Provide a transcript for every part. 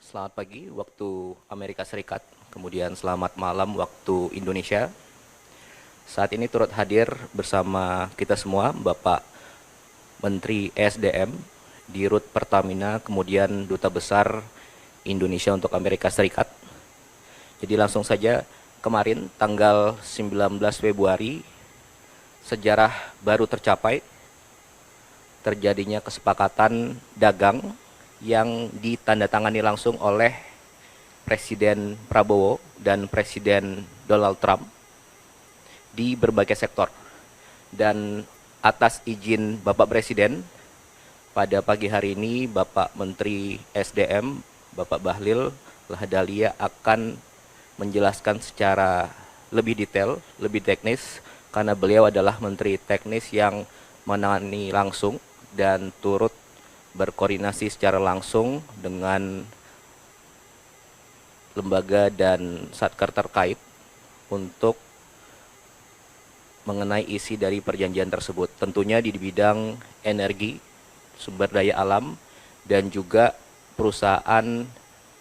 Selamat pagi waktu Amerika Serikat, kemudian selamat malam waktu Indonesia. Saat ini turut hadir bersama kita semua Bapak Menteri ESDM, Dirut Pertamina, kemudian Duta Besar Indonesia untuk Amerika Serikat. Jadi langsung saja, kemarin tanggal 19 Februari sejarah baru tercapai, terjadinya kesepakatan dagang yang ditandatangani langsung oleh Presiden Prabowo dan Presiden Donald Trump di berbagai sektor. Dan atas izin Bapak Presiden, pada pagi hari ini Bapak Menteri SDM, Bapak Bahlil Lahadalia akan menjelaskan secara lebih detail, lebih teknis, karena beliau adalah Menteri Teknis yang menangani langsung dan turut berkoordinasi secara langsung dengan lembaga dan satker terkait untuk mengenai isi dari perjanjian tersebut. Tentunya di bidang energi, sumber daya alam, dan juga perusahaan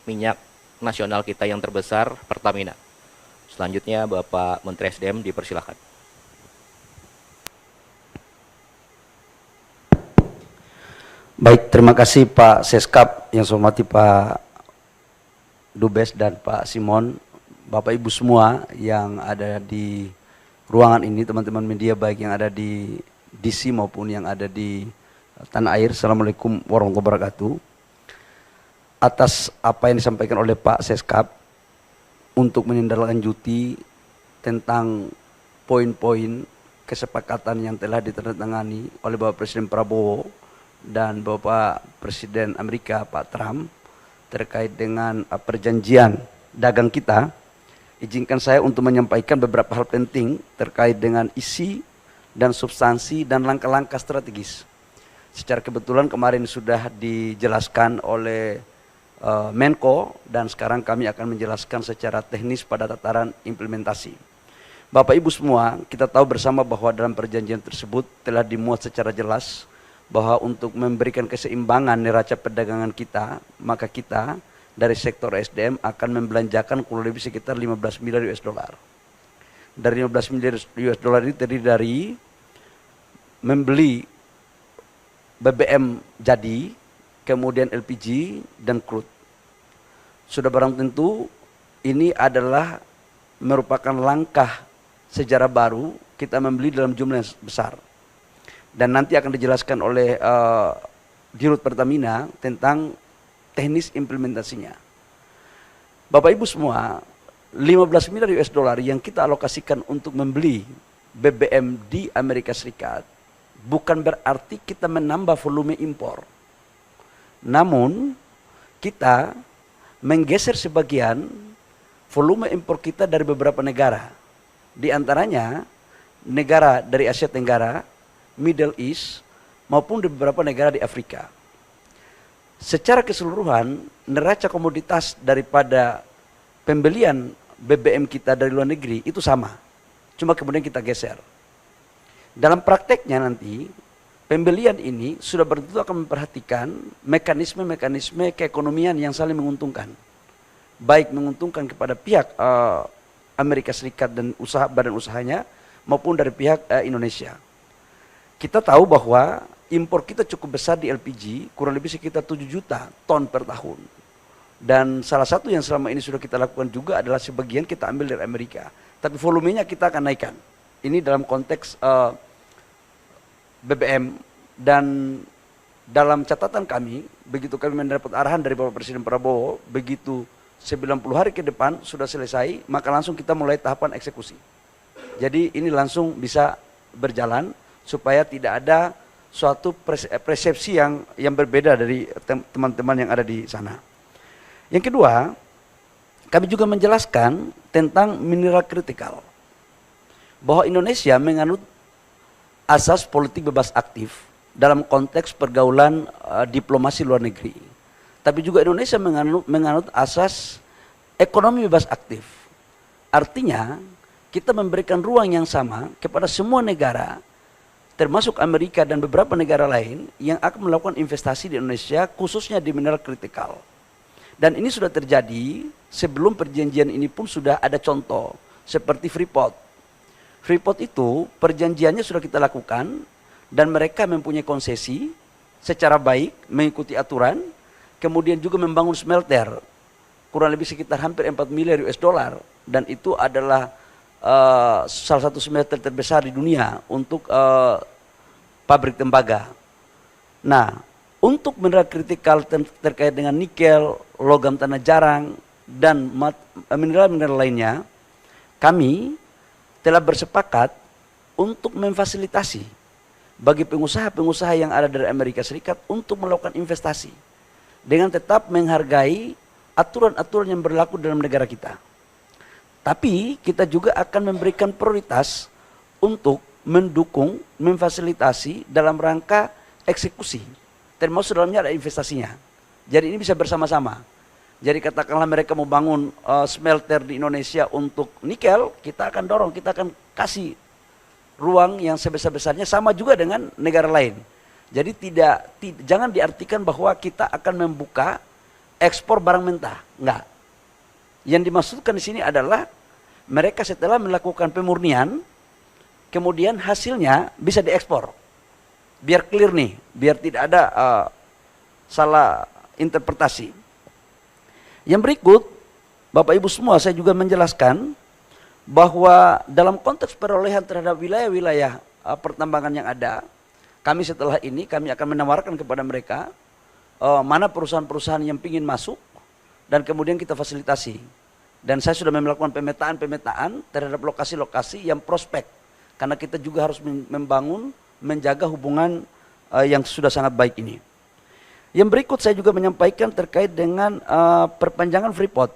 minyak nasional kita yang terbesar, Pertamina. Selanjutnya Bapak Menteri SDM dipersilakan. Baik, terima kasih Pak Seskap, yang saya hormati Pak Dubes dan Pak Simon, Bapak Ibu semua yang ada di ruangan ini, teman-teman media baik yang ada di DC maupun yang ada di tanah air. Assalamualaikum warahmatullahi wabarakatuh. Atas apa yang disampaikan oleh Pak Seskap untuk menindaklanjuti tentang poin-poin kesepakatan yang telah ditandatangani oleh Bapak Presiden Prabowo dan Bapak Presiden Amerika Pak Trump terkait dengan perjanjian dagang kita, izinkan saya untuk menyampaikan beberapa hal penting terkait dengan isi dan substansi dan langkah-langkah strategis. Secara kebetulan kemarin sudah dijelaskan oleh Menko, dan sekarang kami akan menjelaskan secara teknis pada tataran implementasi. Bapak Ibu semua, kita tahu bersama bahwa dalam perjanjian tersebut telah dimuat secara jelas bahwa untuk memberikan keseimbangan neraca perdagangan kita, maka kita dari sektor SDM akan membelanjakan kurang lebih sekitar 15 miliar US dollar. Dari 15 miliar US dollar ini terdiri dari membeli BBM jadi, kemudian LPG dan crude. Sudah barang tentu ini adalah merupakan langkah sejarah baru kita membeli dalam jumlah yang besar. Dan nanti akan dijelaskan oleh Dirut Pertamina tentang teknis implementasinya. Bapak Ibu semua, 15 miliar US dollar yang kita alokasikan untuk membeli BBM di Amerika Serikat bukan berarti kita menambah volume impor. Namun kita menggeser sebagian volume impor kita dari beberapa negara. Di antaranya negara dari Asia Tenggara, Middle East, maupun di beberapa negara di Afrika. Secara keseluruhan, neraca komoditas daripada pembelian BBM kita dari luar negeri itu sama. Cuma kemudian kita geser. Dalam prakteknya nanti, pembelian ini sudah tentu akan memperhatikan mekanisme-mekanisme keekonomian yang saling menguntungkan. Baik menguntungkan kepada pihak Amerika Serikat dan badan usahanya, maupun dari pihak Indonesia. Kita tahu bahwa impor kita cukup besar di LPG, kurang lebih sekitar 7 juta ton per tahun. Dan salah satu yang selama ini sudah kita lakukan juga adalah sebagian kita ambil dari Amerika. Tapi volumenya kita akan naikkan. Ini dalam konteks BBM, dan dalam catatan kami, begitu kami mendapat arahan dari Bapak Presiden Prabowo, begitu 90 hari ke depan sudah selesai, maka langsung kita mulai tahapan eksekusi. Jadi ini langsung bisa berjalan, supaya tidak ada suatu persepsi yang berbeda dari teman-teman yang ada di sana. Yang kedua, kami juga menjelaskan tentang mineral kritikal, bahwa Indonesia menganut asas politik bebas aktif dalam konteks pergaulan diplomasi luar negeri. Tapi juga Indonesia menganut asas ekonomi bebas aktif. Artinya kita memberikan ruang yang sama kepada semua negara, termasuk Amerika dan beberapa negara lain yang akan melakukan investasi di Indonesia, khususnya di mineral kritikal. Dan ini sudah terjadi sebelum perjanjian ini pun sudah ada contoh seperti Freeport. Freeport itu perjanjiannya sudah kita lakukan dan mereka mempunyai konsesi secara baik mengikuti aturan, kemudian juga membangun smelter kurang lebih sekitar hampir 4 miliar US dollar, dan itu adalah salah satu smelter terbesar di dunia untuk pabrik tembaga. Nah, untuk mineral kritikal terkait dengan nikel, logam tanah jarang, dan mineral-mineral lainnya, kami telah bersepakat untuk memfasilitasi bagi pengusaha-pengusaha yang ada dari Amerika Serikat untuk melakukan investasi dengan tetap menghargai aturan-aturan yang berlaku dalam negara kita. Tapi kita juga akan memberikan prioritas untuk mendukung, memfasilitasi dalam rangka eksekusi, termasuk dalamnya ada investasinya. Jadi ini bisa bersama-sama. Jadi katakanlah mereka mau bangun smelter di Indonesia untuk nikel, kita akan dorong, kita akan kasih ruang yang sebesar-besarnya, sama juga dengan negara lain. Jadi jangan diartikan bahwa kita akan membuka ekspor barang mentah, enggak. Yang dimaksudkan di sini adalah mereka setelah melakukan pemurnian, kemudian hasilnya bisa diekspor. Biar clear nih, biar tidak ada salah interpretasi. Yang berikut, Bapak Ibu semua, saya juga menjelaskan bahwa dalam konteks perolehan terhadap wilayah-wilayah pertambangan yang ada, kami setelah ini kami akan menawarkan kepada mereka mana perusahaan-perusahaan yang ingin masuk dan kemudian kita fasilitasi. Dan saya sudah melakukan pemetaan terhadap lokasi-lokasi yang prospek, karena kita juga harus membangun, menjaga hubungan yang sudah sangat baik ini. Yang berikut saya juga menyampaikan terkait dengan perpanjangan Freeport.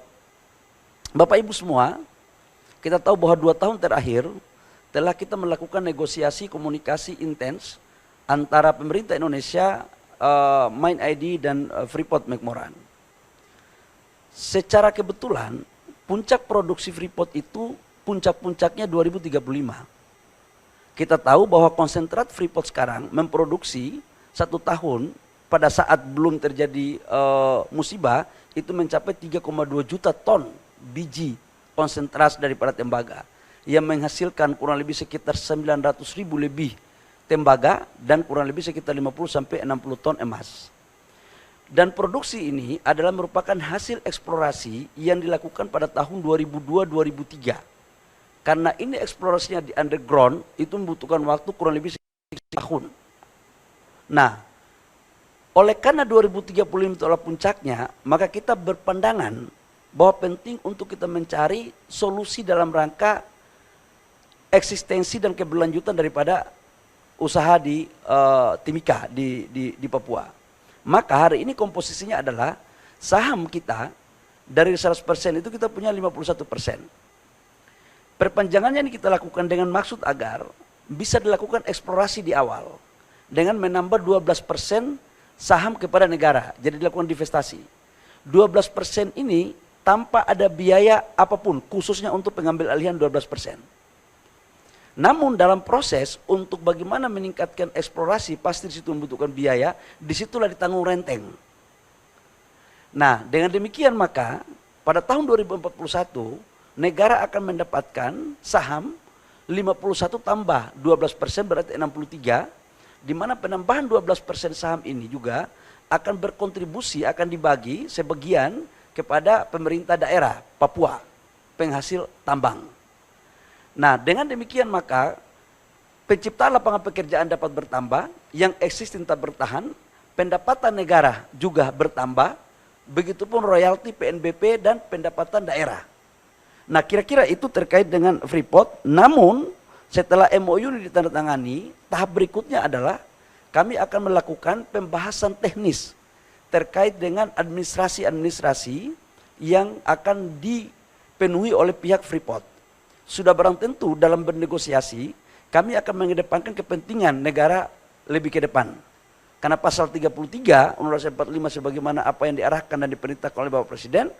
Bapak Ibu semua, kita tahu bahwa 2 tahun terakhir telah kita melakukan negosiasi komunikasi intens antara pemerintah Indonesia, Mine ID dan Freeport McMoran. Secara kebetulan puncak produksi Freeport itu puncak-puncaknya 2035. Kita tahu bahwa konsentrat Freeport sekarang memproduksi 1 tahun pada saat belum terjadi musibah itu mencapai 3,2 juta ton biji konsentrat daripada tembaga yang menghasilkan kurang lebih sekitar 900.000 lebih tembaga dan kurang lebih sekitar 50 sampai 60 ton emas. Dan produksi ini adalah merupakan hasil eksplorasi yang dilakukan pada tahun 2002-2003. Karena ini eksplorasinya di underground, itu membutuhkan waktu kurang lebih 1 tahun. Nah, oleh karena 2035 itu adalah puncaknya, maka kita berpandangan bahwa penting untuk kita mencari solusi dalam rangka eksistensi dan keberlanjutan daripada usaha di Timika di Papua. Maka hari ini komposisinya adalah saham kita dari 100% itu kita punya 51%. Perpanjangannya ini kita lakukan dengan maksud agar bisa dilakukan eksplorasi di awal dengan menambah 12% saham kepada negara. Jadi dilakukan divestasi. 12% ini tanpa ada biaya apapun, khususnya untuk pengambil alihan 12%. Namun dalam proses untuk bagaimana meningkatkan eksplorasi, pasti di situ membutuhkan biaya, disitulah ditanggung renteng. Nah, dengan demikian maka pada tahun 2041 negara akan mendapatkan saham 51 tambah 12% berarti 63, di mana penambahan 12% saham ini juga akan berkontribusi, akan dibagi sebagian kepada pemerintah daerah Papua, penghasil tambang. Nah, dengan demikian maka penciptaan lapangan pekerjaan dapat bertambah, yang existing tetap bertahan, pendapatan negara juga bertambah, begitupun royalti PNBP dan pendapatan daerah. Nah, kira-kira itu terkait dengan Freeport. Namun setelah MOU ini ditandatangani, tahap berikutnya adalah kami akan melakukan pembahasan teknis terkait dengan administrasi-administrasi yang akan dipenuhi oleh pihak Freeport. Sudah barang tentu dalam bernegosiasi, kami akan mengedepankan kepentingan negara lebih ke depan. Karena pasal 33 Undang-Undang 45 sebagaimana apa yang diarahkan dan diperintahkan oleh Bapak Presiden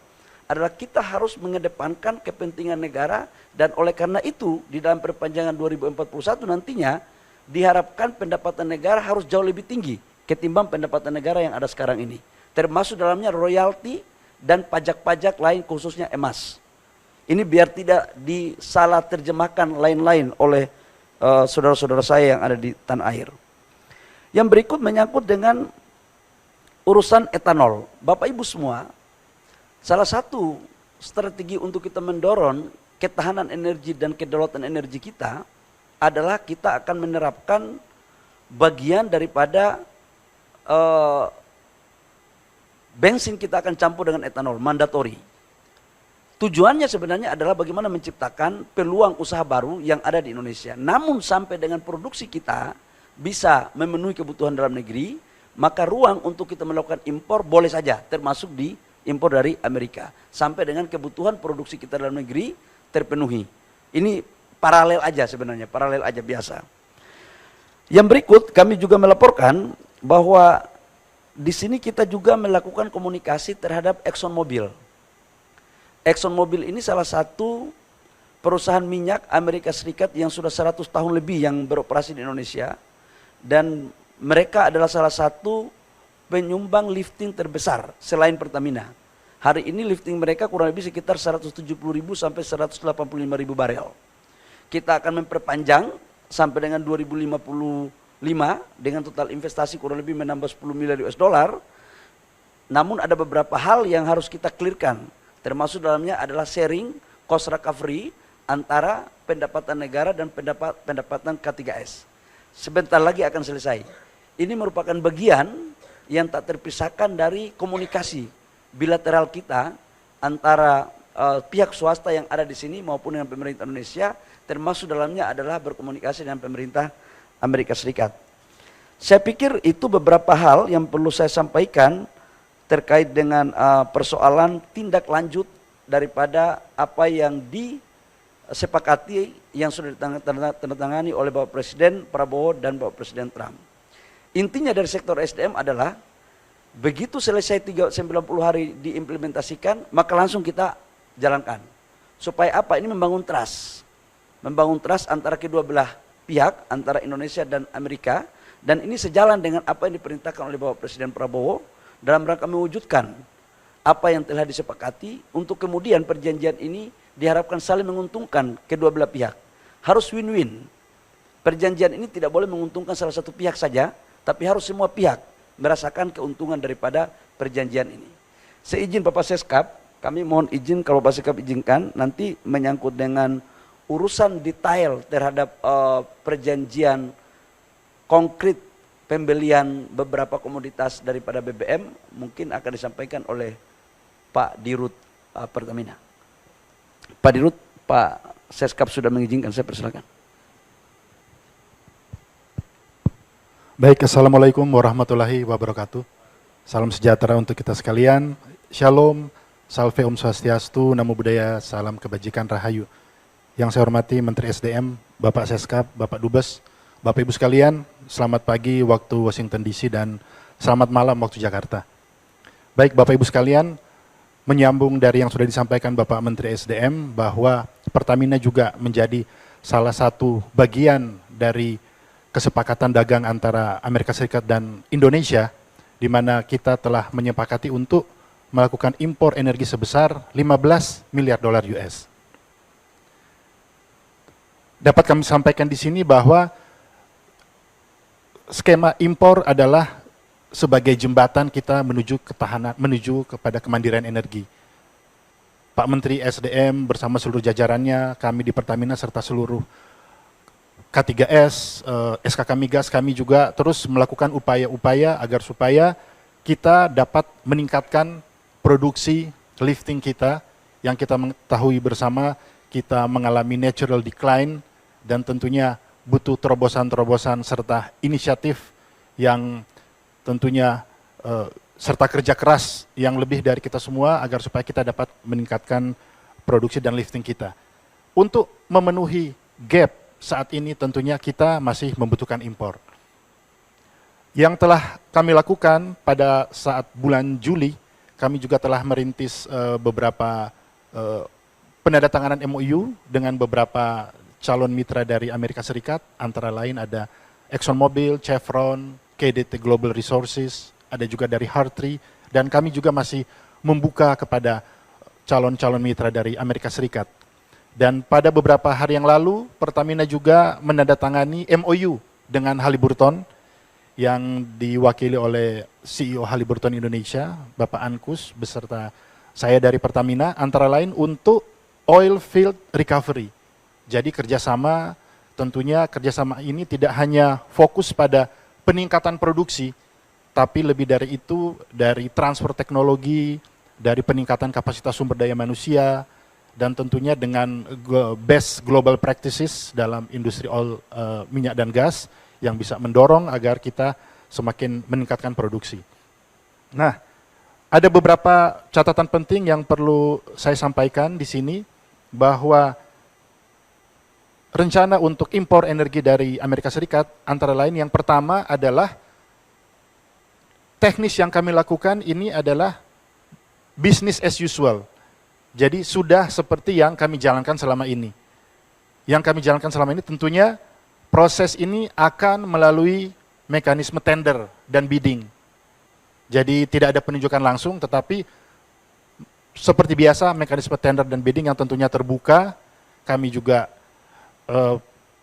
adalah kita harus mengedepankan kepentingan negara, dan oleh karena itu di dalam perpanjangan 2041 nantinya diharapkan pendapatan negara harus jauh lebih tinggi ketimbang pendapatan negara yang ada sekarang ini. Termasuk dalamnya royalti dan pajak-pajak lain khususnya emas. Ini biar tidak disalah terjemahkan lain-lain oleh saudara-saudara saya yang ada di tanah air. Yang berikut menyangkut dengan urusan etanol. Bapak Ibu semua, salah satu strategi untuk kita mendorong ketahanan energi dan kedaulatan energi kita adalah kita akan menerapkan bagian daripada bensin kita akan campur dengan etanol, mandatory. Tujuannya sebenarnya adalah bagaimana menciptakan peluang usaha baru yang ada di Indonesia. Namun sampai dengan produksi kita bisa memenuhi kebutuhan dalam negeri, maka ruang untuk kita melakukan impor boleh saja, termasuk di impor dari Amerika. Sampai dengan kebutuhan produksi kita dalam negeri terpenuhi. Ini paralel aja sebenarnya, paralel aja biasa. Yang berikut kami juga melaporkan bahwa di sini kita juga melakukan komunikasi terhadap ExxonMobil. ExxonMobil ini salah satu perusahaan minyak Amerika Serikat yang sudah 100 tahun lebih yang beroperasi di Indonesia. Dan mereka adalah salah satu penyumbang lifting terbesar selain Pertamina. Hari ini lifting mereka kurang lebih sekitar 170.000 sampai 185.000 barel. Kita akan memperpanjang sampai dengan 2055 dengan total investasi kurang lebih menambah 10 miliar US dollar. Namun ada beberapa hal yang harus kita clearkan. Termasuk dalamnya adalah sharing cost recovery antara pendapatan negara dan pendapatan K3S. Sebentar lagi akan selesai. Ini merupakan bagian yang tak terpisahkan dari komunikasi bilateral kita antara pihak swasta yang ada di sini maupun dengan pemerintah Indonesia, termasuk dalamnya adalah berkomunikasi dengan pemerintah Amerika Serikat. Saya pikir itu beberapa hal yang perlu saya sampaikan terkait dengan persoalan tindak lanjut daripada apa yang disepakati yang sudah ditandatangani oleh Bapak Presiden Prabowo dan Bapak Presiden Trump. Intinya dari sektor SDM adalah begitu selesai 90 hari diimplementasikan, maka langsung kita jalankan. Supaya apa? Ini membangun trust. Membangun trust antara kedua belah pihak, antara Indonesia dan Amerika. Dan ini sejalan dengan apa yang diperintahkan oleh Bapak Presiden Prabowo dalam rangka mewujudkan apa yang telah disepakati untuk kemudian perjanjian ini diharapkan saling menguntungkan kedua belah pihak. Harus win-win. Perjanjian ini tidak boleh menguntungkan salah satu pihak saja, tapi harus semua pihak merasakan keuntungan daripada perjanjian ini. Seizin Bapak Seskap, kami mohon izin kalau Bapak Seskap izinkan, nanti menyangkut dengan urusan detail terhadap perjanjian konkret pembelian beberapa komoditas daripada BBM mungkin akan disampaikan oleh Pak Dirut Pertamina. Pak Dirut, Pak Seskap sudah mengizinkan, saya persilakan. Baik, Assalamualaikum warahmatullahi wabarakatuh. Salam sejahtera untuk kita sekalian. Shalom, salve om swastiastu, namo buddhaya, salam kebajikan rahayu. Yang saya hormati Menteri SDM, Bapak Seskap, Bapak Dubes, Bapak Ibu sekalian, selamat pagi waktu Washington DC dan selamat malam waktu Jakarta. Baik Bapak Ibu sekalian, menyambung dari yang sudah disampaikan Bapak Menteri SDM bahwa Pertamina juga menjadi salah satu bagian dari kesepakatan dagang antara Amerika Serikat dan Indonesia, di mana kita telah menyepakati untuk melakukan impor energi sebesar 15 miliar dolar US. Dapat kami sampaikan di sini bahwa skema impor adalah sebagai jembatan kita menuju ketahanan, menuju kepada kemandirian energi. Pak Menteri SDM bersama seluruh jajarannya, kami di Pertamina serta seluruh K3S, SKK Migas, kami juga terus melakukan upaya-upaya agar supaya kita dapat meningkatkan produksi lifting kita yang kita mengetahui bersama kita mengalami natural decline dan tentunya butuh terobosan-terobosan serta inisiatif yang tentunya serta kerja keras yang lebih dari kita semua agar supaya kita dapat meningkatkan produksi dan lifting kita. Untuk memenuhi gap saat ini tentunya kita masih membutuhkan impor. Yang telah kami lakukan pada saat bulan Juli, kami juga telah merintis beberapa penandatanganan MOU dengan beberapa calon mitra dari Amerika Serikat, antara lain ada ExxonMobil, Chevron, KDT Global Resources, ada juga dari Hartree, dan kami juga masih membuka kepada calon-calon mitra dari Amerika Serikat. Dan pada beberapa hari yang lalu, Pertamina juga menandatangani MOU dengan Halliburton yang diwakili oleh CEO Halliburton Indonesia, Bapak Ankus, beserta saya dari Pertamina, antara lain untuk oil field recovery. Jadi kerjasama, tentunya kerjasama ini tidak hanya fokus pada peningkatan produksi, tapi lebih dari itu, dari transfer teknologi, dari peningkatan kapasitas sumber daya manusia, dan tentunya dengan best global practices dalam industri oil, minyak dan gas, yang bisa mendorong agar kita semakin meningkatkan produksi. Nah, ada beberapa catatan penting yang perlu saya sampaikan di sini, bahwa rencana untuk impor energi dari Amerika Serikat, antara lain yang pertama adalah teknis yang kami lakukan ini adalah business as usual. Jadi sudah seperti yang kami jalankan selama ini. Yang kami jalankan selama ini tentunya proses ini akan melalui mekanisme tender dan bidding. Jadi tidak ada penunjukan langsung, tetapi seperti biasa mekanisme tender dan bidding yang tentunya terbuka. Kami juga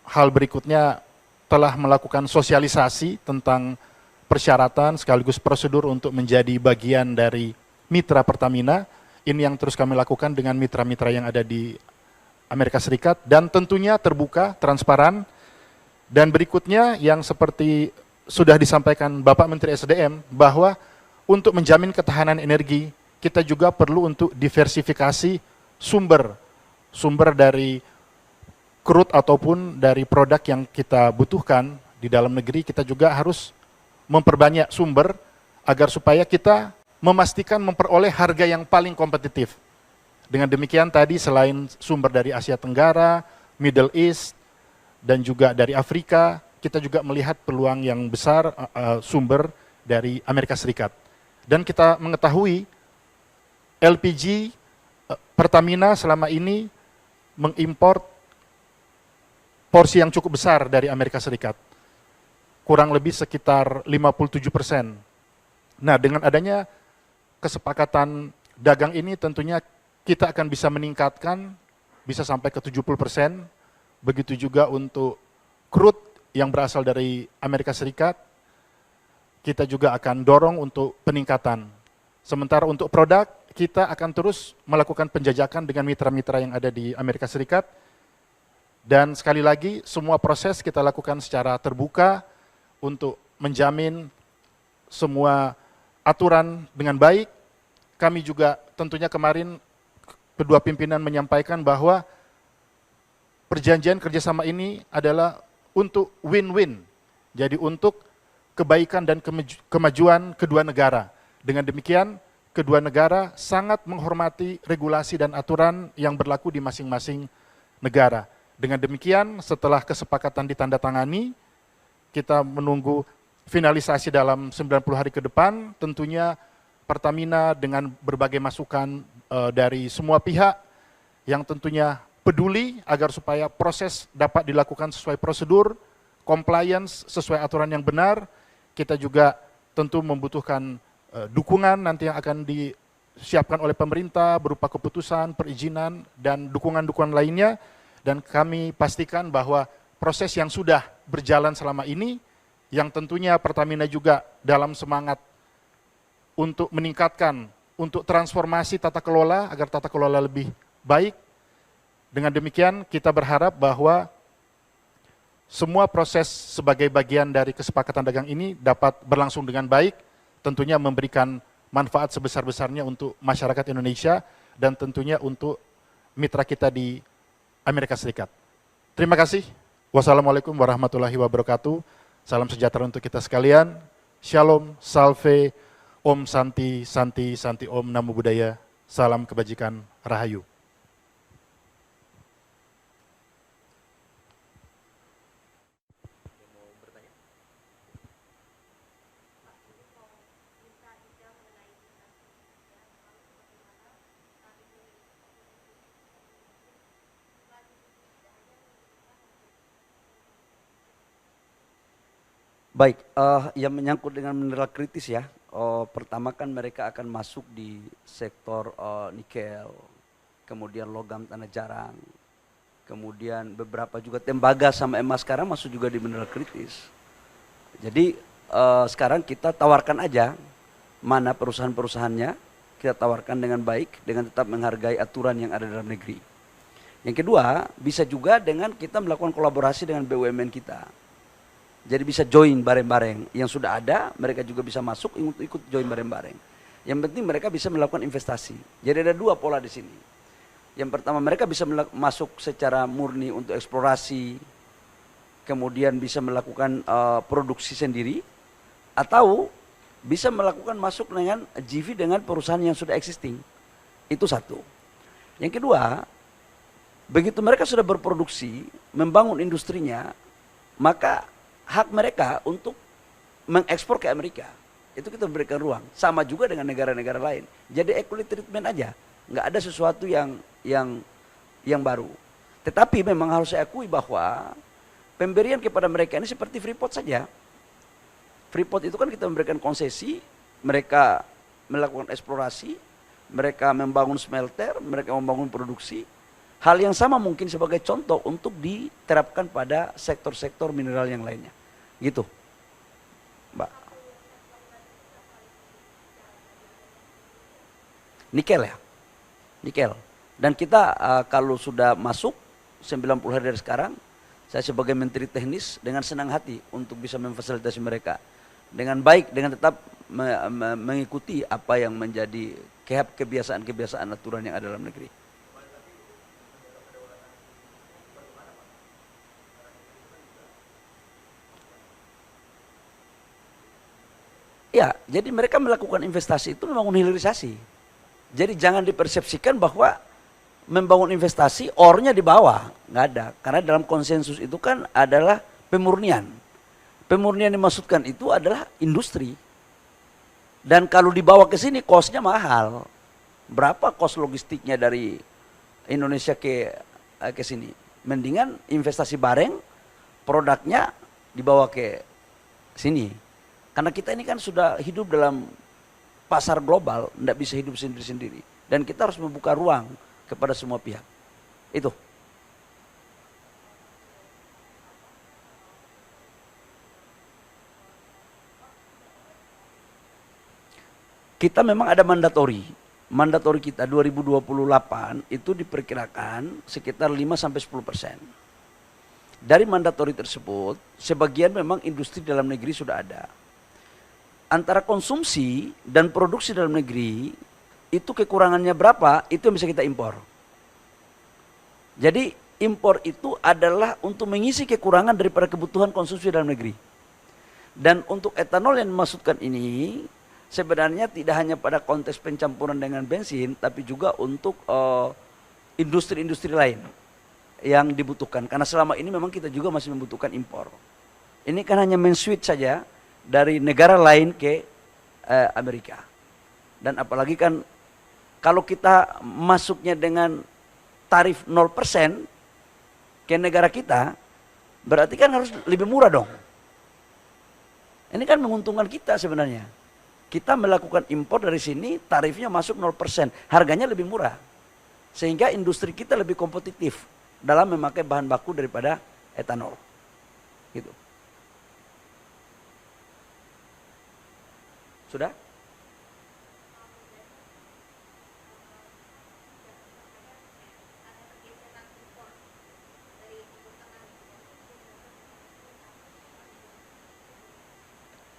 hal berikutnya telah melakukan sosialisasi tentang persyaratan sekaligus prosedur untuk menjadi bagian dari mitra Pertamina. Ini yang terus kami lakukan dengan mitra-mitra yang ada di Amerika Serikat, dan tentunya terbuka, transparan. Dan berikutnya yang seperti sudah disampaikan Bapak Menteri SDM, bahwa untuk menjamin ketahanan energi, kita juga perlu untuk diversifikasi sumber dari crude ataupun dari produk yang kita butuhkan di dalam negeri. Kita juga harus memperbanyak sumber agar supaya kita memastikan memperoleh harga yang paling kompetitif. Dengan demikian tadi selain sumber dari Asia Tenggara, Middle East, dan juga dari Afrika, kita juga melihat peluang yang besar sumber dari Amerika Serikat. Dan kita mengetahui LPG Pertamina selama ini mengimpor porsi yang cukup besar dari Amerika Serikat, kurang lebih sekitar 57%. Nah, dengan adanya kesepakatan dagang ini tentunya kita akan bisa meningkatkan, bisa sampai ke 70%, begitu juga untuk crude yang berasal dari Amerika Serikat, kita juga akan dorong untuk peningkatan. Sementara untuk produk, kita akan terus melakukan penjajakan dengan mitra-mitra yang ada di Amerika Serikat. Dan sekali lagi, semua proses kita lakukan secara terbuka untuk menjamin semua aturan dengan baik. Kami juga tentunya kemarin kedua pimpinan menyampaikan bahwa perjanjian kerjasama ini adalah untuk win-win. Jadi untuk kebaikan dan kemajuan kedua negara. Dengan demikian, kedua negara sangat menghormati regulasi dan aturan yang berlaku di masing-masing negara. Dengan demikian, setelah kesepakatan ditandatangani, kita menunggu finalisasi dalam 90 hari ke depan. Tentunya Pertamina dengan berbagai masukan dari semua pihak yang tentunya peduli agar supaya proses dapat dilakukan sesuai prosedur, compliance sesuai aturan yang benar. Kita juga tentu membutuhkan dukungan nanti yang akan disiapkan oleh pemerintah berupa keputusan, perizinan, dan dukungan-dukungan lainnya. Dan kami pastikan bahwa proses yang sudah berjalan selama ini, yang tentunya Pertamina juga dalam semangat untuk meningkatkan, untuk transformasi tata kelola, agar tata kelola lebih baik. Dengan demikian kita berharap bahwa semua proses sebagai bagian dari kesepakatan dagang ini dapat berlangsung dengan baik, tentunya memberikan manfaat sebesar-besarnya untuk masyarakat Indonesia, dan tentunya untuk mitra kita di Amerika Serikat. Terima kasih. Wassalamualaikum warahmatullahi wabarakatuh. Salam sejahtera untuk kita sekalian. Shalom, salve, Om Santi, Santi, Santi Om, Namo Buddhaya. Salam kebajikan, Rahayu. Baik, yang menyangkut dengan mineral kritis ya, pertama kan mereka akan masuk di sektor nikel, kemudian logam tanah jarang, kemudian beberapa juga tembaga sama emas sekarang masuk juga di mineral kritis. Jadi sekarang kita tawarkan aja mana perusahaan-perusahaannya, kita tawarkan dengan baik, dengan tetap menghargai aturan yang ada dalam negeri. Yang kedua, bisa juga dengan kita melakukan kolaborasi dengan BUMN kita. Jadi bisa join bareng-bareng. Yang sudah ada, mereka juga bisa masuk untuk ikut join bareng-bareng. Yang penting mereka bisa melakukan investasi. Jadi ada dua pola di sini. Yang pertama, mereka bisa masuk secara murni untuk eksplorasi, kemudian bisa melakukan produksi sendiri, atau bisa melakukan masuk dengan JV dengan perusahaan yang sudah existing. Itu satu. Yang kedua, begitu mereka sudah berproduksi, membangun industrinya, maka hak mereka untuk mengekspor ke Amerika. Itu kita berikan ruang. Sama juga dengan negara-negara lain. Jadi equal treatment aja. Nggak ada sesuatu yang baru. Tetapi memang harus saya akui bahwa pemberian kepada mereka ini seperti Freeport saja. Freeport itu kan kita memberikan konsesi, mereka melakukan eksplorasi, mereka membangun smelter, mereka membangun produksi. Hal yang sama mungkin sebagai contoh untuk diterapkan pada sektor-sektor mineral yang lainnya. Gitu, Mbak. Nikel ya, nikel. Dan kita kalau sudah masuk 90 hari dari sekarang, saya sebagai Menteri Teknis dengan senang hati untuk bisa memfasilitasi mereka dengan baik, dengan tetap mengikuti apa yang menjadi kebiasaan-kebiasaan aturan yang ada dalam negeri. Ya, jadi mereka melakukan investasi itu membangun hilirisasi. Jadi jangan dipersepsikan bahwa membangun investasi ornya di bawah, nggak ada. Karena dalam konsensus itu kan adalah pemurnian. Pemurnian dimaksudkan itu adalah industri. Dan kalau dibawa ke sini kosnya mahal. Berapa kos logistiknya dari Indonesia ke sini? Mendingan investasi bareng, produknya dibawa ke sini. Karena kita ini kan sudah hidup dalam pasar global, tidak bisa hidup sendiri-sendiri. Dan kita harus membuka ruang kepada semua pihak. Itu. Kita memang ada mandatori. Mandatori kita 2028 itu diperkirakan sekitar 5-10%. Dari mandatori tersebut, sebagian memang industri dalam negeri sudah ada. Antara konsumsi dan produksi dalam negeri itu kekurangannya berapa, itu yang bisa kita impor. Jadi impor itu adalah untuk mengisi kekurangan daripada kebutuhan konsumsi dalam negeri. Dan untuk etanol yang dimaksudkan ini sebenarnya tidak hanya pada konteks pencampuran dengan bensin, tapi juga untuk industri-industri lain yang dibutuhkan. Karena selama ini memang kita juga masih membutuhkan impor. Ini kan hanya men-switch saja dari negara lain ke Amerika. Dan apalagi kan kalau kita masuknya dengan tarif 0% ke negara kita, berarti kan harus lebih murah dong. Ini kan menguntungkan kita sebenarnya. Kita melakukan impor dari sini, tarifnya masuk 0%, harganya lebih murah. Sehingga industri kita lebih kompetitif dalam memakai bahan baku daripada etanol. Gitu. Sudah?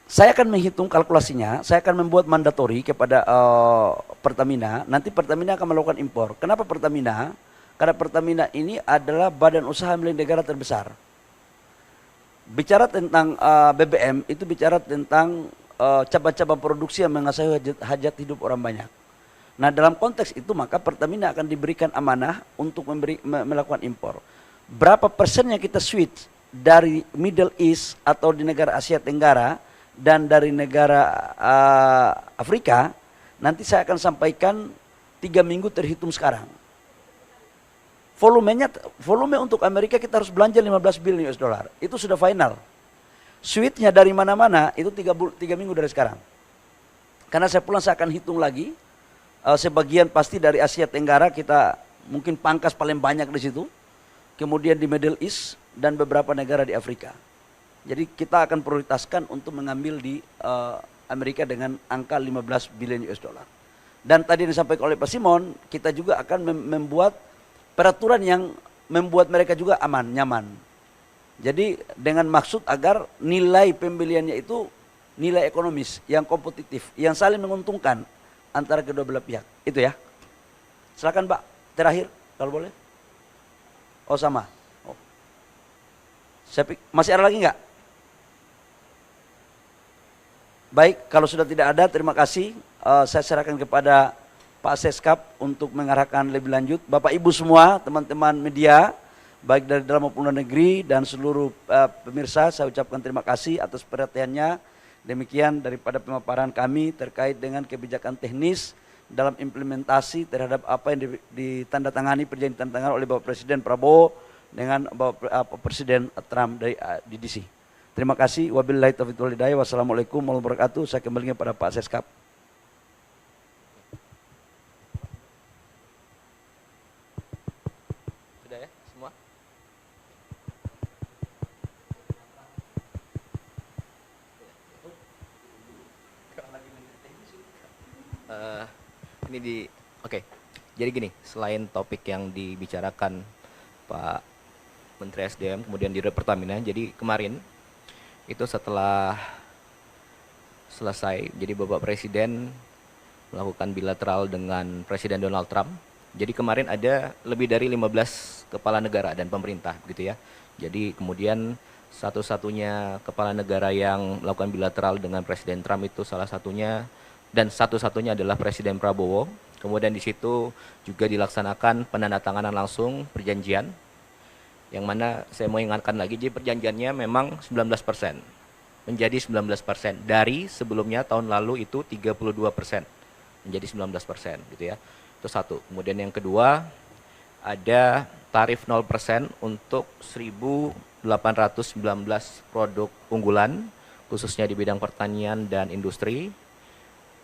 Saya akan menghitung kalkulasinya, saya akan membuat mandatori kepada Pertamina, nanti Pertamina akan melakukan impor. Kenapa Pertamina? Karena Pertamina ini adalah badan usaha milik negara terbesar. Bicara tentang BBM, itu bicara tentang cabang-cabang produksi yang mengasih hajat hidup orang banyak. Nah dalam konteks itu maka Pertamina akan diberikan amanah untuk melakukan impor. Berapa persen yang kita switch dari Middle East atau di negara Asia Tenggara dan dari negara Afrika, nanti saya akan sampaikan 3 minggu terhitung sekarang. Volume untuk Amerika kita harus belanja 15 billion US dollar. Itu sudah final. Switch-nya dari mana-mana itu 3 minggu dari sekarang. Karena saya pulang saya akan hitung lagi, sebagian pasti dari Asia Tenggara kita mungkin pangkas paling banyak di situ. Kemudian di Middle East dan beberapa negara di Afrika. Jadi kita akan prioritaskan untuk mengambil di Amerika dengan angka 15 billion US dollar. Dan tadi yang disampaikan oleh Pak Simon, kita juga akan membuat peraturan yang membuat mereka juga aman, nyaman. Jadi dengan maksud agar nilai pembeliannya itu nilai ekonomis yang kompetitif, yang saling menguntungkan antara kedua belah pihak. Itu ya. Silakan Pak, terakhir kalau boleh. Oh sama. Oh. Masih ada lagi nggak? Baik, kalau sudah tidak ada, terima kasih. Saya serahkan kepada Pak Seskap untuk mengarahkan lebih lanjut. Bapak Ibu semua, teman-teman media, baik dari dalam maupun luar negeri dan seluruh pemirsa, saya ucapkan terima kasih atas perhatiannya. Demikian daripada pemaparan kami terkait dengan kebijakan teknis dalam implementasi terhadap apa yang ditandatangani, perjanjian ditandatangani oleh Bapak Presiden Prabowo dengan Bapak Presiden Trump dari DDC. Terima kasih. Wabillahi taufiq wal hidayah. Wassalamualaikum warahmatullahi wabarakatuh. Saya kembalikan kepada Pak Seskap. Sudah ya semua? Oke. Jadi gini, selain topik yang dibicarakan Pak Menteri SDM kemudian di Pertamina, jadi kemarin itu setelah selesai, jadi Bapak Presiden melakukan bilateral dengan Presiden Donald Trump. Jadi kemarin ada lebih dari 15 kepala negara dan pemerintah gitu ya. Jadi kemudian satu-satunya kepala negara yang melakukan bilateral dengan Presiden Trump itu salah satunya dan satu-satunya adalah Presiden Prabowo. Kemudian di situ juga dilaksanakan penandatanganan langsung perjanjian, yang mana saya mau ingatkan lagi, jadi perjanjiannya memang 19%, menjadi 19%. Dari sebelumnya tahun lalu itu 32%, menjadi 19% gitu ya. Itu satu. Kemudian yang kedua, ada tarif 0% untuk 1.819 produk unggulan, khususnya di bidang pertanian dan industri,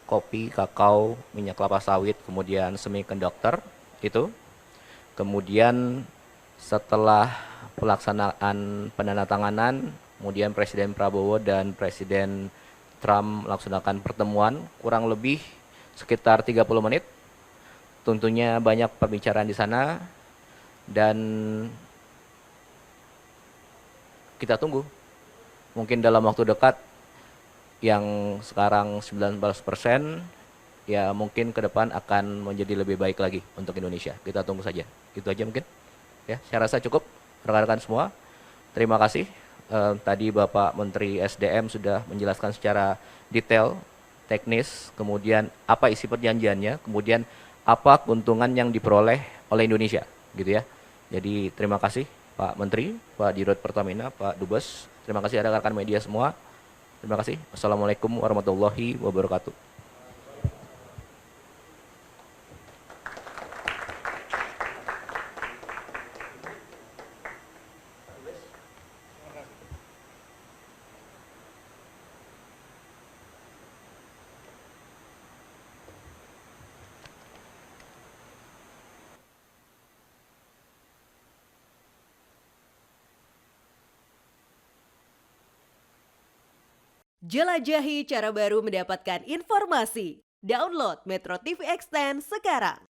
kopi, kakao, minyak kelapa sawit, kemudian semiconductor itu. Kemudian setelah pelaksanaan penandatanganan, kemudian Presiden Prabowo dan Presiden Trump melaksanakan pertemuan kurang lebih sekitar 30 menit. Tentunya banyak pembicaraan di sana dan kita tunggu. Mungkin dalam waktu dekat yang sekarang 19%, ya mungkin ke depan akan menjadi lebih baik lagi untuk Indonesia. Kita tunggu saja. Itu aja mungkin. Ya, saya rasa cukup rekan-rekan semua. Terima kasih. Tadi Bapak Menteri SDM sudah menjelaskan secara detail, teknis, kemudian apa isi perjanjiannya, kemudian apa keuntungan yang diperoleh oleh Indonesia, gitu ya. Jadi terima kasih Pak Menteri, Pak Dirut Pertamina, Pak Dubes. Terima kasih rekan-rekan media semua. Terima kasih. Wassalamualaikum warahmatullahi wabarakatuh. Jelajahi cara baru mendapatkan informasi. Download Metro TV Extend sekarang.